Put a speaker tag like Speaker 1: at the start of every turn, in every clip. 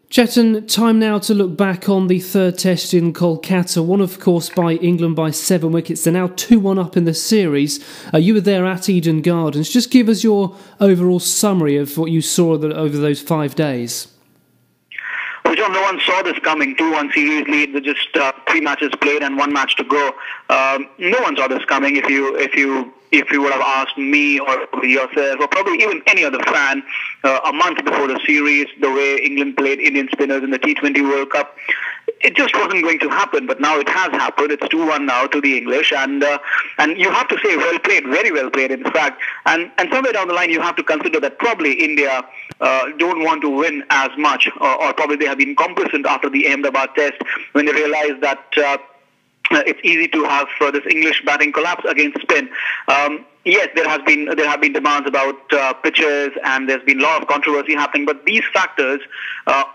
Speaker 1: Chetan, time now to look back on the third test in Kolkata, won of course by England by 7 wickets. They're now 2-1 up in the series. You were there at Eden Gardens. Just give us your overall summary of what you saw over those 5 days.
Speaker 2: Well, John, no one saw this coming. 2-1 series lead with just 3 matches played and 1 match to go. No one saw this coming. If you would have asked me or yourself or probably even any other fan a month before the series, the way England played Indian spinners in the T20 World Cup, it just wasn't going to happen. But now it has happened. It's 2-1 now to the English, and you have to say well played, very well played, in fact. And somewhere down the line, you have to consider that probably India don't want to win as much, or probably they have been complacent after the Ahmedabad test when they realized that it's easy to have this English batting collapse against spin. Yes, there have been demands about pitches, and there's been a lot of controversy happening. But these factors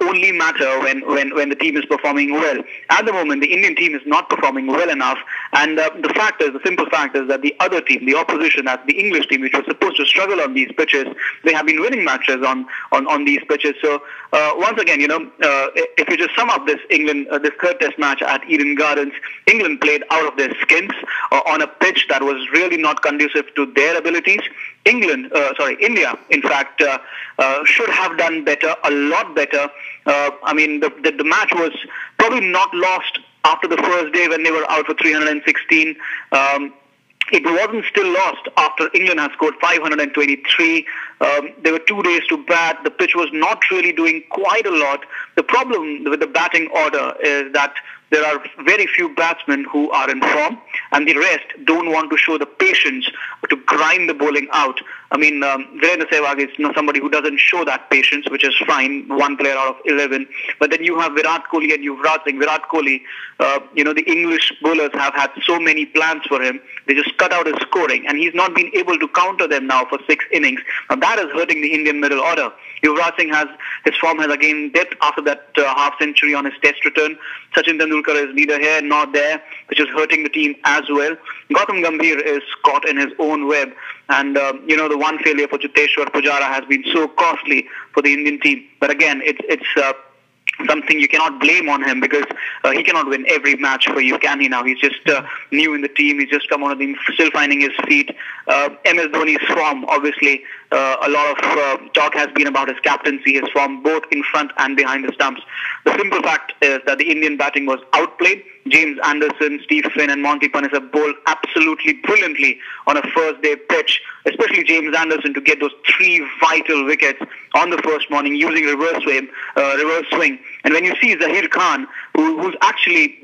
Speaker 2: only matter when the team is performing well. At the moment, the Indian team is not performing well enough, and the simple fact is that the other team, the opposition, that's the English team, which was supposed to struggle on these pitches, they have been winning matches on these pitches. So once again, if you just sum up this third test match at Eden Gardens, England played out of their skins on a pitch that was really not conducive to their abilities. India, in fact, should have done better, a lot better. The match was probably not lost after the first day when they were out for 316. It wasn't still lost after England had scored 523. There were 2 days to bat. The pitch was not really doing quite a lot. The problem with the batting order is that there are very few batsmen who are in form, and the rest don't want to show the patience to grind the bowling out. Virendra Sehwag is somebody who doesn't show that patience, which is fine, 1 player out of 11. But then you have Virat Kohli and Yuvraj Singh. Virat Kohli, the English bowlers have had so many plans for him. They just cut out his scoring, and he's not been able to counter them now for 6 innings. Now that is hurting the Indian middle order. Yuvraj Singh his form has again dipped after that half century on his test return. Sachin Tendulkar is neither here nor there, which is hurting the team as well. Gautam Gambhir is caught in his own web, and the one failure for Cheteshwar Pujara has been so costly for the Indian team. But again, it's something you cannot blame on him, because he cannot win every match for you, can he now? He's just new in the team. He's just come on the team, still finding his feet. MS Dhoni's form, obviously, a lot of talk has been about his captaincy, his form both in front and behind the stumps. The simple fact is that the Indian batting was outplayed. James Anderson, Steve Finn and Monty Panesar bowled absolutely brilliantly on a first-day pitch, especially James Anderson, to get those 3 vital wickets on the first morning using reverse swing. And when you see Zahir Khan, who's actually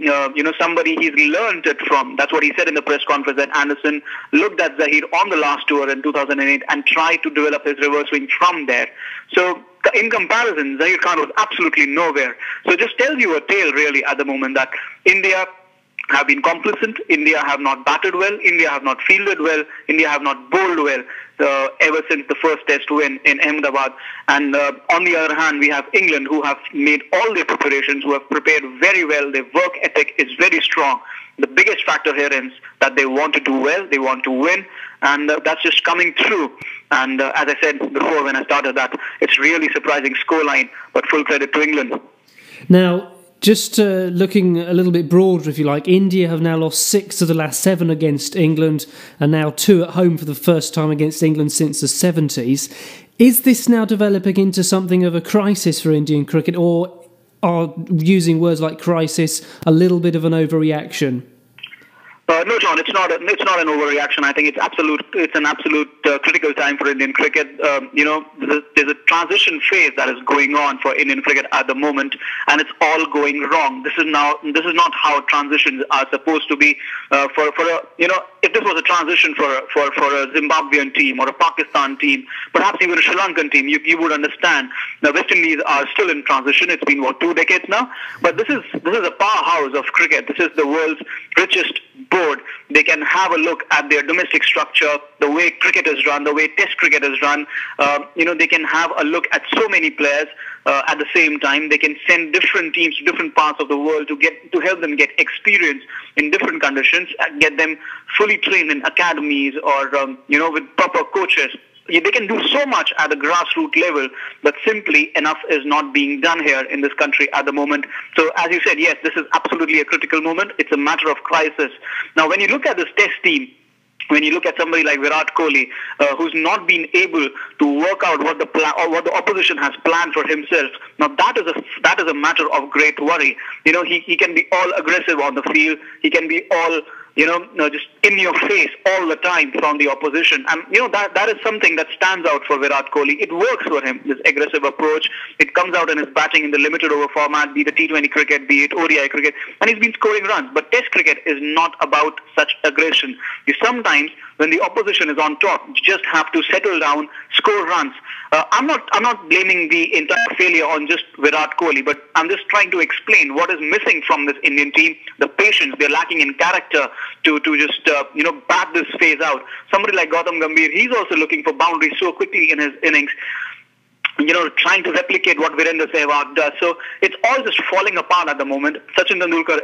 Speaker 2: somebody he's learned it from, that's what he said in the press conference, that Anderson looked at Zahir on the last tour in 2008 and tried to develop his reverse swing from there. So in comparison, Zahir Khan was absolutely nowhere. So it just tells you a tale really at the moment that India have been complacent, India have not batted well, India have not fielded well, India have not bowled well ever since the first test win in Ahmedabad. And on the other hand, we have England, who have made all their preparations, who have prepared very well. Their work ethic is very strong. The biggest factor here is that they want to do well, they want to win, and that's just coming through. And as I said before when I started that, it's really surprising scoreline, but full credit to England.
Speaker 1: Now, just looking a little bit broader, if you like, India have now lost 6 of the last 7 against England, and now 2 at home for the first time against England since the 70s. Is this now developing into something of a crisis for Indian cricket, or are using words like crisis a little bit of an overreaction?
Speaker 2: No, John, it's not an overreaction. I think it's an absolute critical time for Indian cricket. There's a transition phase that is going on for Indian cricket at the moment, and it's all going wrong. This is not how transitions are supposed to be. If this was a transition for a Zimbabwean team or a Pakistan team, perhaps even a Sri Lankan team, you would understand. The West Indies are still in transition. It's been 2 decades now, but this is a powerhouse of cricket. This is the world's richest board. They can have a look at their domestic structure, the way cricket is run, the way Test cricket is run. They can have a look at so many players at the same time. They can send different teams to different parts of the world to help them get experience in different conditions, get them fully trained in academies or with proper coaches. they can do so much at the grassroots level, but simply enough is not being done here in this country at the moment. So as you said, yes, this is absolutely a critical moment. It's a matter of crisis. Now, when you look at this test team, when you look at somebody like Virat Kohli, who's not been able to work out what the opposition has planned for himself, now that is a matter of great worry. He can be all aggressive on the field. He can be all just in your face all the time from the opposition. And, that is something that stands out for Virat Kohli. It works for him, this aggressive approach. It comes out in his batting in the limited over format, be it T20 cricket, be it ODI cricket, and he's been scoring runs. But Test cricket is not about such aggression. Sometimes, when the opposition is on top, you just have to settle down, score runs. I'm not blaming the entire failure on just Virat Kohli, but I'm just trying to explain what is missing from this Indian team. The patience, they're lacking in character to just bat this phase out. Somebody like Gautam Gambhir, he's also looking for boundaries so quickly in his innings, trying to replicate what Virendra Sehwag does. So it's all just falling apart at the moment. Sachin Tendulkar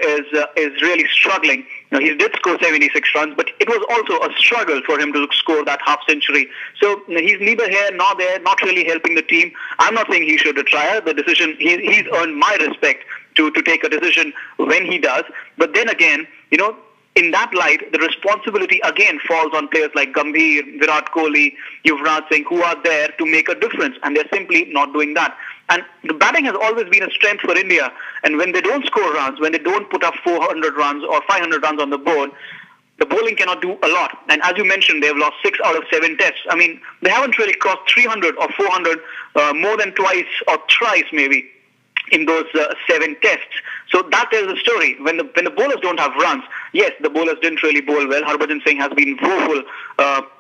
Speaker 2: is really struggling. He did score 76 runs, but it was also a struggle for him to score that half century. So he's neither here nor there, not really helping the team. I'm not saying he should retire. The decision, he's earned my respect to take a decision when he does. But then again, in that light, the responsibility again falls on players like Gambhir, Virat Kohli, Yuvraj Singh, who are there to make a difference, and they're simply not doing that. And the batting has always been a strength for India, and when they don't score runs, when they don't put up 400 runs or 500 runs on the board, the bowling cannot do a lot. And as you mentioned, they've lost 6 out of 7 tests. I mean, they haven't really crossed 300 or 400 more than twice or thrice maybe in those 7 tests. So that tells the story. When the bowlers don't have runs, yes, the bowlers didn't really bowl well. Harbhajan Singh has been woeful,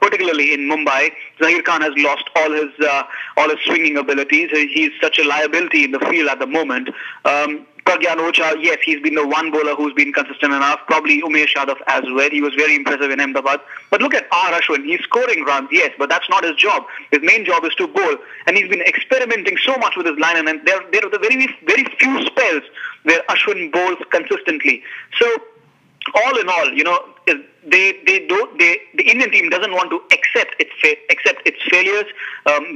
Speaker 2: particularly in Mumbai. Zahir Khan has lost all his swinging abilities. He's such a liability in the field at the moment. Pragyan Ocha, yes, he's been the one bowler who's been consistent enough. Probably Umesh Yadav as well. He was very impressive in Ahmedabad. But look at R. Ashwin. He's scoring runs, yes, but that's not his job. His main job is to bowl. And he's been experimenting so much with his line. And there are the very, very few spells where Ashwin bowls consistently. So, all in all, the Indian team doesn't want to accept its failures.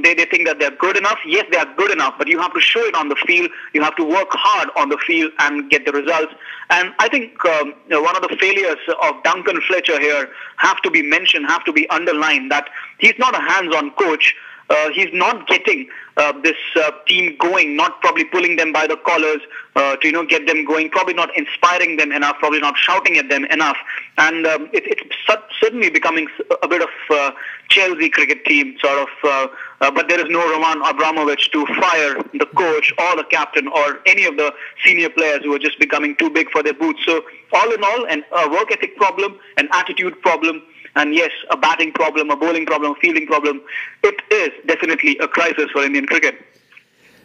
Speaker 2: They think that they're good enough. Yes, they are good enough, but you have to show it on the field. You have to work hard on the field and get the results. And I think one of the failures of Duncan Fletcher here have to be mentioned, have to be underlined, that he's not a hands-on coach. He's not getting this team going, not probably pulling them by the collars to get them going, probably not inspiring them enough, probably not shouting at them enough. And it's certainly becoming a bit of Chelsea cricket team sort of, but there is no Roman Abramovich to fire the coach or the captain or any of the senior players who are just becoming too big for their boots. So all in all, a work ethic problem, an attitude problem, and yes, a batting problem, a bowling problem, a fielding problem. It is definitely a crisis for Indian cricket.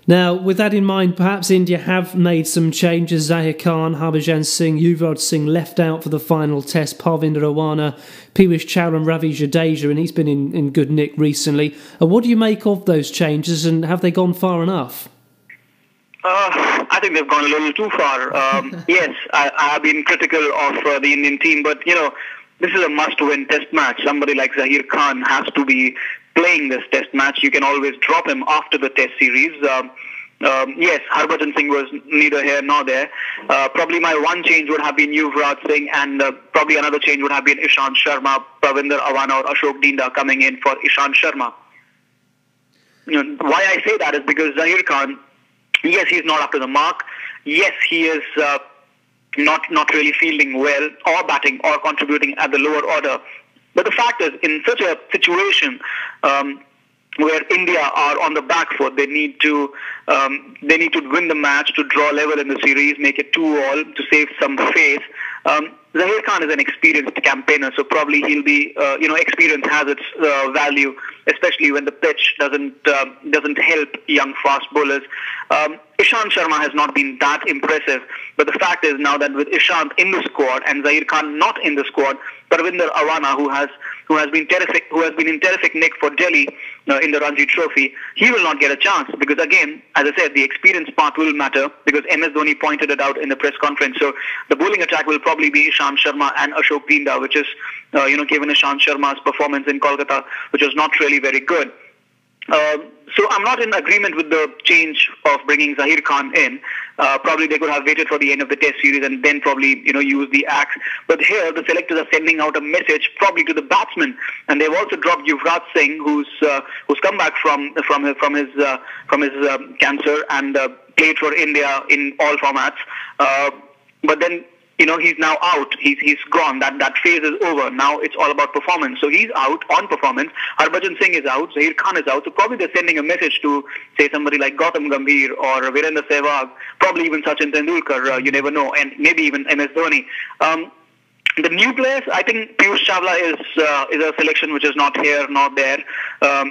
Speaker 1: Now, with that in mind, perhaps India have made some changes. Zahir Khan, Harbhajan Singh, Yuvraj Singh left out for the final test. Parvinder Awana, Piyush Chawla and Ravi Jadeja, and he's been in good nick recently. What do you make of those changes, and have they gone far enough?
Speaker 2: I think they've gone a little too far. Yes, I have been critical of the Indian team, but, this is a must-win test match. Somebody like Zahir Khan has to be playing this test match. You can always drop him after the test series. Yes, Harbhajan Singh was neither here nor there. Probably my one change would have been Yuvraj Singh, and probably another change would have been Ishant Sharma, Parvinder Awana or Ashok Dinda coming in for Ishant Sharma. Why I say that is because Zahir Khan, yes, he's not up to the mark. Yes, he is not really fielding well or batting or contributing at the lower order. But the fact is, in such a situation where India are on the back foot, they need to win the match to draw level in the series, make it 2-2 to save some face. Zahir Khan is an experienced campaigner, so probably he'll be, experience has its value, especially when the pitch doesn't help young fast bowlers. Ishant Sharma has not been that impressive, but the fact is now that with Ishant in the squad and Zahir Khan not in the squad, Parvinder Awana, who has who has been in terrific nick for Delhi in the Ranji Trophy, he will not get a chance because, again, as I said, the experience part will matter because MS Dhoni pointed it out in the press conference. So the bowling attack will probably be Ishant Sharma and Ashok Binda, which is, given Ishant Sharma's performance in Kolkata, which was not really very good. So I'm not in agreement with the change of bringing Zaheer Khan in. Probably they could have waited for the end of the Test series and then probably use the axe. But here the selectors are sending out a message probably to the batsmen, and they've also dropped Yuvraj Singh, who's come back from his cancer and played for India in all formats. But then he's now out. He's gone. That phase is over. Now it's all about performance. So he's out on performance. Harbhajan Singh is out. Zaheer Khan is out. So probably they're sending a message to, say, somebody like Gautam Gambhir or Virendra Sehwag, probably even Sachin Tendulkar. You never know, and maybe even MS Dhoni. The new players, I think Piyush Chawla is a selection which is not here, not there.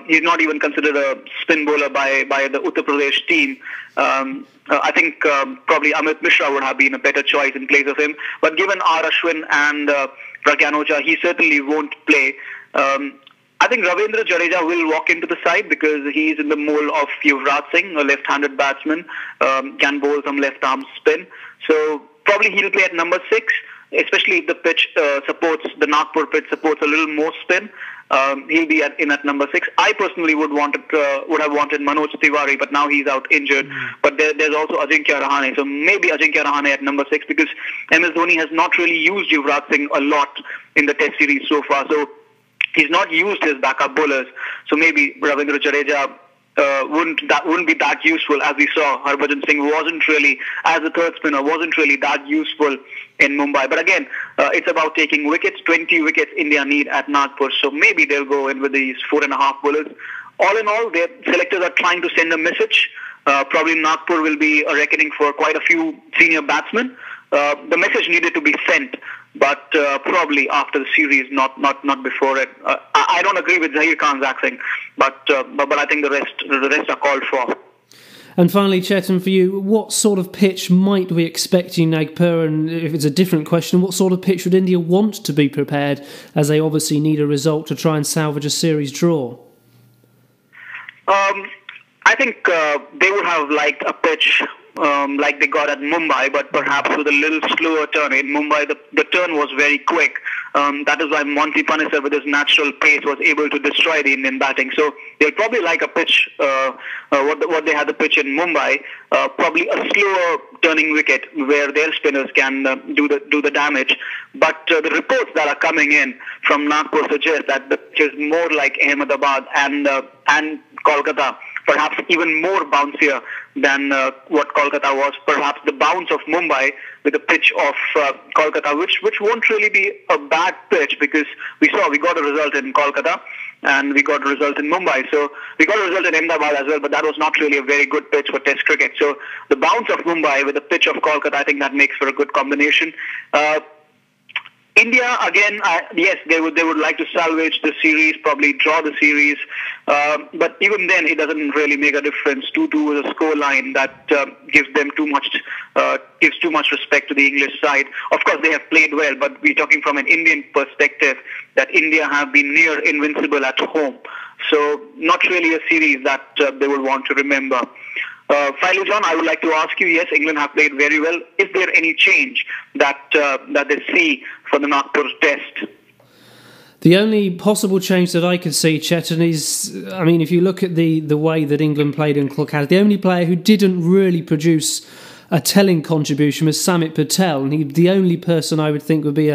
Speaker 2: He's not even considered a spin bowler by the Uttar Pradesh team. I think probably Amit Mishra would have been a better choice in place of him. But given R. Ashwin and Pragyan Oja, he certainly won't play. I think Ravindra Jadeja will walk into the side because he's in the mold of Yuvraj Singh, a left-handed batsman, can bowl some left-arm spin. So probably he'll play at number 6. Especially if the pitch the Nagpur pitch supports a little more spin, he'll be at number 6. I personally would have wanted Manoj Tiwari, but now he's out injured. But there's also Ajinkya Rahane, so maybe Ajinkya Rahane at number 6 because MS Dhoni has not really used Yuvraj Singh a lot in the Test series so far. So he's not used his backup bowlers. So maybe Ravindra Jadeja wouldn't be that useful. As we saw, Harbhajan Singh wasn't really, as a third spinner, wasn't really that useful in Mumbai. But again, it's about taking wickets. 20 wickets India need at Nagpur, so maybe they'll go in with these 4.5 bowlers. All in all, their selectors are trying to send a message. Probably Nagpur will be a reckoning for quite a few senior batsmen. The message needed to be sent, but probably after the series, not before it. I don't agree with Zaheer Khan's axing, but I think the rest are called for.
Speaker 1: And finally, Chetan, for you, what sort of pitch might we expect in Nagpur? And if it's a different question, what sort of pitch would India want to be prepared, as they obviously need a result to try and salvage a series draw?
Speaker 2: I think they would have liked a pitch like they got at Mumbai, but perhaps with a little slower turn. In Mumbai, the turn was very quick. That is why Monty Panesar, with his natural pace, was able to destroy the Indian batting. So they'll probably like a pitch, what they had the pitch in Mumbai, probably a slower turning wicket where their spinners can do the damage. But the reports that are coming in from Nagpur suggest that the pitch is more like Ahmedabad and Kolkata, perhaps even more bouncier than what Kolkata was. Perhaps the bounce of Mumbai with the pitch of Kolkata, which won't really be a bad pitch because we got a result in Kolkata and we got a result in Mumbai. So we got a result in Ahmedabad as well, but that was not really a very good pitch for Test cricket. So the bounce of Mumbai with the pitch of Kolkata, I think that makes for a good combination. India, again, yes, they would like to salvage the series, probably draw the series, but even then it doesn't really make a difference. 2-2 is a score line that gives too much respect to the English side. Of course, they have played well, but we're talking from an Indian perspective that India have been near invincible at home. So not really a series that they would want to remember. Finally, John, I would like to ask you, yes, England have played very well. Is there any change that they see for the Nagpur Test?
Speaker 1: The only possible change that I could see, Chetan, is, I mean, if you look at the way that England played in Kolkata, the only player who didn't really produce a telling contribution was Samit Patel, and he's the only person I would think would be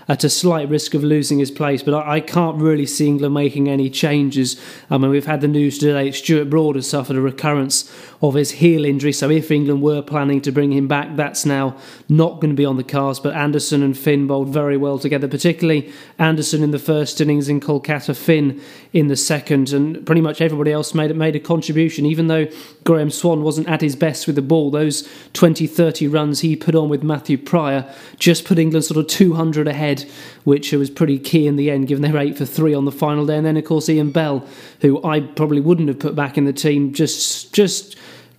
Speaker 1: at a slight risk of losing his place, but I can't really see England making any changes. I mean, we've had the news today that Stuart Broad has suffered a recurrence of his heel injury, so if England were planning to bring him back, that's now not going to be on the cards. But Anderson and Finn bowled very well together, particularly Anderson in the first innings in Kolkata, Finn in the second, and pretty much everybody else made a contribution. Even though Graham Swann wasn't at his best with the ball, those 20-30 runs he put on with Matthew Pryor just put England sort of 200 ahead, which was pretty key in the end, given they were 8 for 3 on the final day. And then, of course, Ian Bell, who I probably wouldn't have put back in the team, just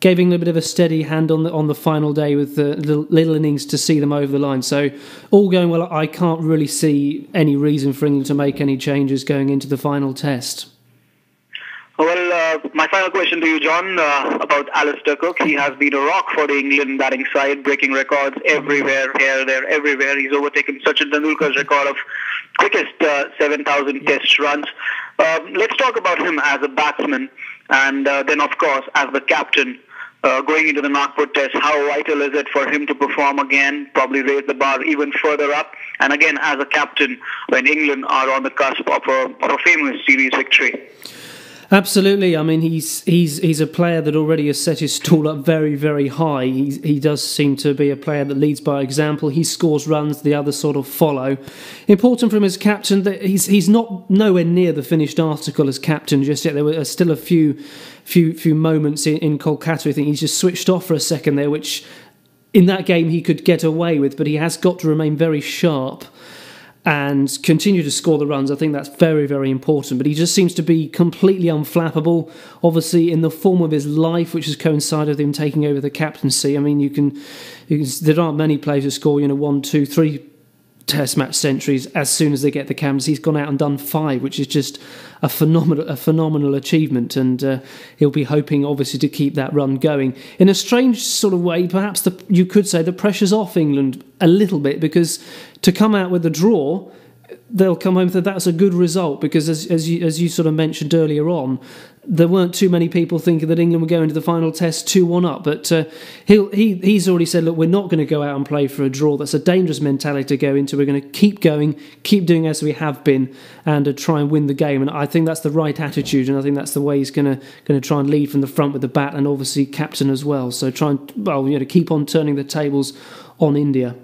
Speaker 1: gave England a bit of a steady hand on the final day with the little innings to see them over the line. So all going well. I can't really see any reason for England to make any changes going into the final test.
Speaker 2: Well, my final question to you, John, about Alastair Cook. He has been a rock for the England batting side, breaking records everywhere, here, there, everywhere. He's overtaken Sachin Tendulkar's record of quickest 7,000 test runs. Let's talk about him as a batsman, and then, of course, as the captain. Going into the Nagpur test, how vital is it for him to perform again, probably raise the bar even further up, and again as a captain when England are on the cusp of a famous series victory?
Speaker 1: Absolutely. I mean, he's a player that already has set his stall up very, very high. He does seem to be a player that leads by example. He scores runs, the others sort of follow. Important for him as captain that he's not nowhere near the finished article as captain just yet. There were still a few moments in Kolkata. I think he's just switched off for a second there, which in that game he could get away with, but he has got to remain very sharp and continue to score the runs. I think that's very, very important. But he just seems to be completely unflappable. Obviously, in the form of his life, which has coincided with him taking over the captaincy. I mean, there aren't many players who score, 1, 2, 3 Test match centuries as soon as they get the captaincy. He's gone out and done 5, which is just a phenomenal achievement, and he'll be hoping obviously to keep that run going. In a strange sort of way, perhaps you could say the pressure's off England a little bit, because to come out with a draw, they'll come home with that's a good result, because as you sort of mentioned earlier on, there weren't too many people thinking that England would go into the final test 2-1 up. But he's already said, look, we're not going to go out and play for a draw. That's a dangerous mentality to go into. We're going to keep going, keep doing as we have been, and try and win the game. And I think that's the right attitude, and I think that's the way he's going to try and lead from the front with the bat, and obviously captain as well. So try and keep on turning the tables on India.